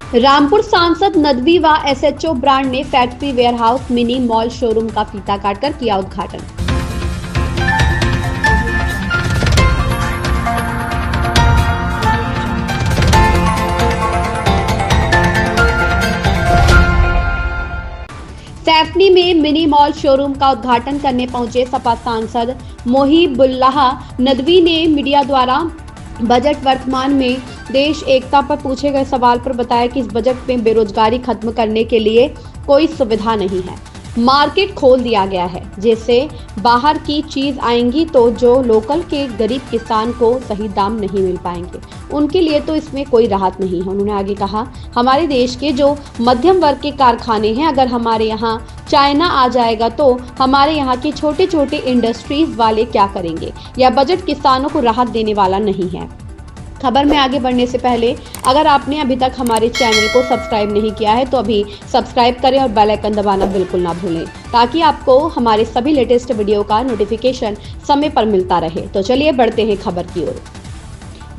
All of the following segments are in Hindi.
रामपुर सांसद नदवी व एसएचओ ब्रांड ने factory warehouse mini mall showroom का फीता काटकर किया उद्घाटन। सैफनी में मिनी मॉल शोरूम का उद्घाटन करने पहुंचे सपा सांसद मोहिबुल्लाह नदवी ने मीडिया द्वारा बजट वर्तमान में देश एकता पर पूछे गए सवाल पर बताया कि इस बजट में बेरोजगारी खत्म करने के लिए कोई सुविधा नहीं है। मार्केट खोल दिया गया है, जैसे बाहर की चीज आएंगी तो जो लोकल के गरीब किसान को सही दाम नहीं मिल पाएंगे, उनके लिए तो इसमें कोई राहत नहीं है। उन्होंने आगे कहा, हमारे देश के जो मध्यम वर्ग के कारखाने हैं, अगर हमारे यहाँ चाइना आ जाएगा तो हमारे यहाँ के छोटे छोटे इंडस्ट्रीज वाले क्या करेंगे। यह बजट किसानों को राहत देने वाला नहीं है। खबर में आगे बढ़ने से पहले अगर आपने अभी तक हमारे चैनल को सब्सक्राइब नहीं किया है तो अभी सब्सक्राइब करें और बेल आइकन दबाना बिल्कुल ना भूलें, ताकि आपको हमारे सभी लेटेस्ट वीडियो का नोटिफिकेशन समय पर मिलता रहे। तो चलिए बढ़ते हैं खबर की ओर।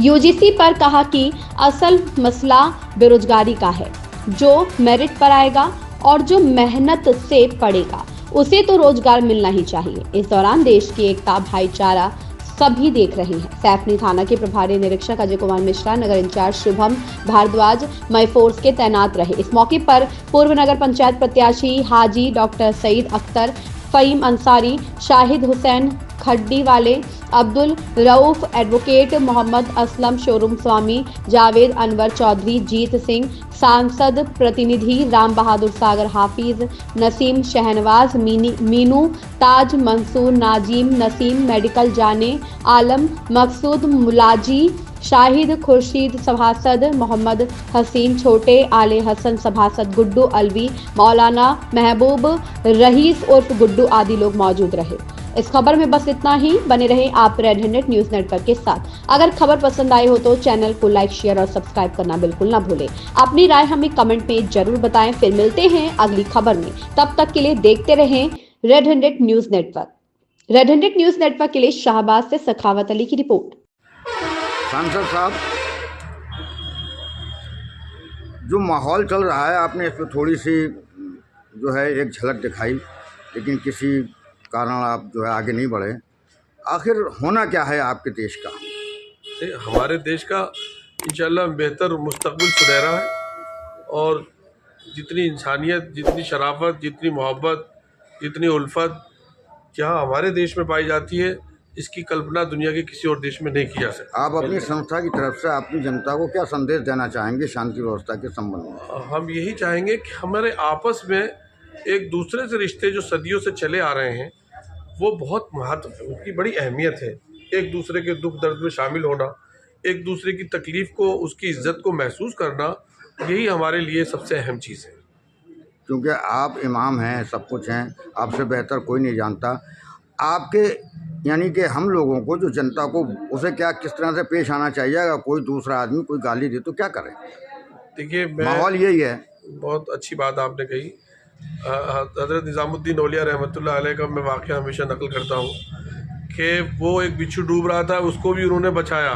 यूजीसी पर कहा कि असल मसला बेरोजगारी का है। जो मेरिट पर आएगा और जो मेहनत से पढ़ेगा उसे तो रोजगार मिलना ही चाहिए। इस दौरान देश की एकता, भाईचारा सभी देख रहे हैं। सैफनी थाना के प्रभारी निरीक्षक अजय कुमार मिश्रा, नगर इंचार्ज शुभम भारद्वाज मई फोर्स के तैनात रहे। इस मौके पर पूर्व नगर पंचायत प्रत्याशी हाजी डॉक्टर सईद अख्तर, फहीम अंसारी, शाहिद हुसैन खड्डी वाले, अब्दुल रऊफ, एडवोकेट मोहम्मद असलम, शोरूम स्वामी जावेद अनवर चौधरी, जीत सिंह, सांसद प्रतिनिधि राम बहादुर सागर, हाफिज नसीम, शहनवाज, मीनू, ताज, मंसूर, नाजीम, नसीम, मेडिकल जाने, आलम, मकसूद, मुलाजी, शाहिद, खुर्शीद सभासद, मोहम्मद हसीन, छोटे, आले हसन सभासद, गुड्डू अलवी, मौलाना महबूब, रईस उर्फ गुड्डू आदि लोग मौजूद रहे। इस खबर में बस इतना ही। बने रहें आप रेड हैंडेड न्यूज नेटवर्क के साथ। अगर खबर पसंद आई हो तो चैनल को लाइक, शेयर और सब्सक्राइब करना बिल्कुल ना भूलें। अपनी राय हमें कमेंट में जरूर बताएं। फिर मिलते हैं अगली खबर में, तब तक के लिए देखते रहें red handed news network. Red handed news network के लिए शाहबाज से सखावत अली की रिपोर्ट। सांसद साहब, जो माहौल चल रहा है आपने इस पर थोड़ी सी जो है एक झलक दिखाई, लेकिन किसी कारण आप जो है आगे नहीं बढ़े। आखिर होना क्या है आपके देश का? हमारे देश का इंशाल्लाह बेहतर मुस्तकबिल सुनहरा है, और जितनी इंसानियत, जितनी शराफत, जितनी मोहब्बत, जितनी उल्फत जहाँ हमारे देश में पाई जाती है, इसकी कल्पना दुनिया के किसी और देश में नहीं की जा सकती। आप अपनी संस्था की तरफ से अपनी जनता को क्या संदेश देना चाहेंगे शांति व्यवस्था के संबंध में? हम यही चाहेंगे कि हमारे आपस में एक दूसरे से रिश्ते जो सदियों से चले आ रहे हैं वो बहुत महत्व, उनकी बड़ी अहमियत है। एक दूसरे के दुख दर्द में शामिल होना, एक दूसरे की तकलीफ़ को, उसकी इज्जत को महसूस करना, यही हमारे लिए सबसे अहम चीज़ है। क्योंकि आप इमाम हैं, सब कुछ हैं, आपसे बेहतर कोई नहीं जानता। आपके यानी कि हम लोगों को, जो जनता को, उसे क्या किस तरह से पेश आना चाहिए? अगर कोई दूसरा आदमी कोई गाली दे तो क्या करें? देखिए, माहौल यही है। बहुत अच्छी बात आपने कही। हज़रत निज़ामुद्दीन औलिया रहमतुल्लाह अलैह का मैं वाक़या हमेशा नकल करता हूँ कि वो एक बिच्छू डूब रहा था, उसको भी उन्होंने बचाया।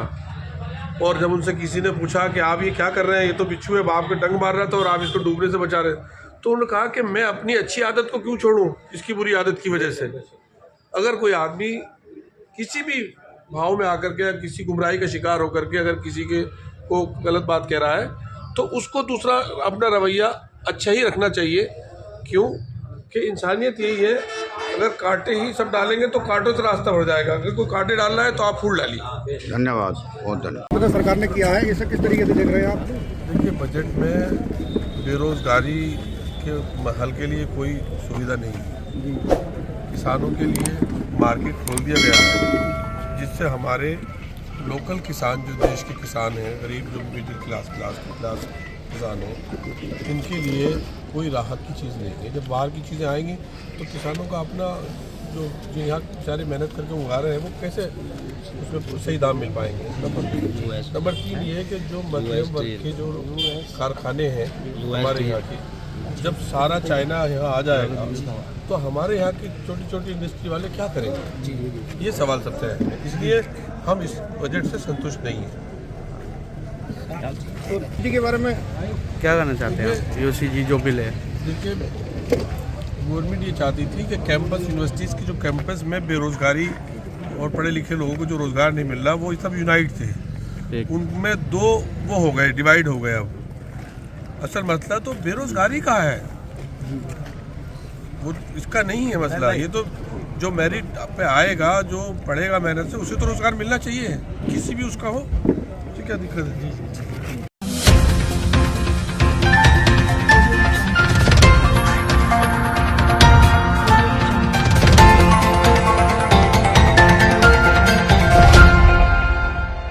और जब उनसे किसी ने पूछा कि आप ये क्या कर रहे हैं, ये तो बिच्छू है, बाप के डंग मार रहा था और आप इसको डूबने से बचा रहे हैं, तो उन्होंने कहा कि मैं अपनी अच्छी आदत को क्यों छोड़ूं इसकी बुरी आदत की वजह से। अगर कोई आदमी किसी भी भाव में आकर के, किसी गुमराही का शिकार होकर के अगर किसी के को गलत बात कह रहा है, तो उसको दूसरा अपना रवैया अच्छा ही रखना चाहिए। क्यों कि इंसानियत यही है, अगर कांटे ही सब डालेंगे तो कांटों से रास्ता बढ़ जाएगा। अगर कोई कांटे डाल रहा है तो आप फूल डालिए। धन्यवाद, बहुत धन्यवाद। मतलब सरकार ने किया है, इसे किस तरीके से देख रहे हैं आप? देखिए, बजट में बेरोज़गारी के हल के लिए कोई सुविधा नहीं है। किसानों के लिए मार्केट खोल दिया गया है, जिससे हमारे लोकल किसान, जो देश के किसान हैं, गरीब, जो मिडिल क्लास किसान हैं, इनके लिए कोई राहत की चीज़ नहीं है। जब बाहर की चीज़ें आएंगी तो किसानों का अपना जो यहाँ बेचारे मेहनत करके उगा रहे हैं, वो कैसे उसमें सही दाम मिल पाएंगे? नंबर 3 ये है कि जो मध्यम वर्ग के जो कारखाने हैं हमारे यहाँ के, जब सारा चाइना यहाँ आ जाएगा तो हमारे यहाँ की छोटी छोटी इंडस्ट्री वाले क्या करेंगे? ये सवाल सबसे है। इसलिए हम इस बजट से संतुष्ट नहीं हैं। तो जी के बारे में क्या करना चाहते हैं यूसीजी जो बिल है? देखिए, गवर्नमेंट ये चाहती थी कि कैंपस यूनिवर्सिटीज़ की जो कैंपस में बेरोज़गारी और पढ़े लिखे लोगों को जो रोज़गार नहीं मिल रहा, वो सब यूनाइट थे। उनमें दो वो हो गए, डिवाइड हो गए। अब असल मसला तो बेरोज़गारी का है, वो इसका नहीं है मसला। ये तो जो मेरिट पे आएगा, जो पढ़ेगा मेहनत से, उसे तो रोज़गार मिलना चाहिए, किसी भी उसका हो। ठीक है, दिक्कत है।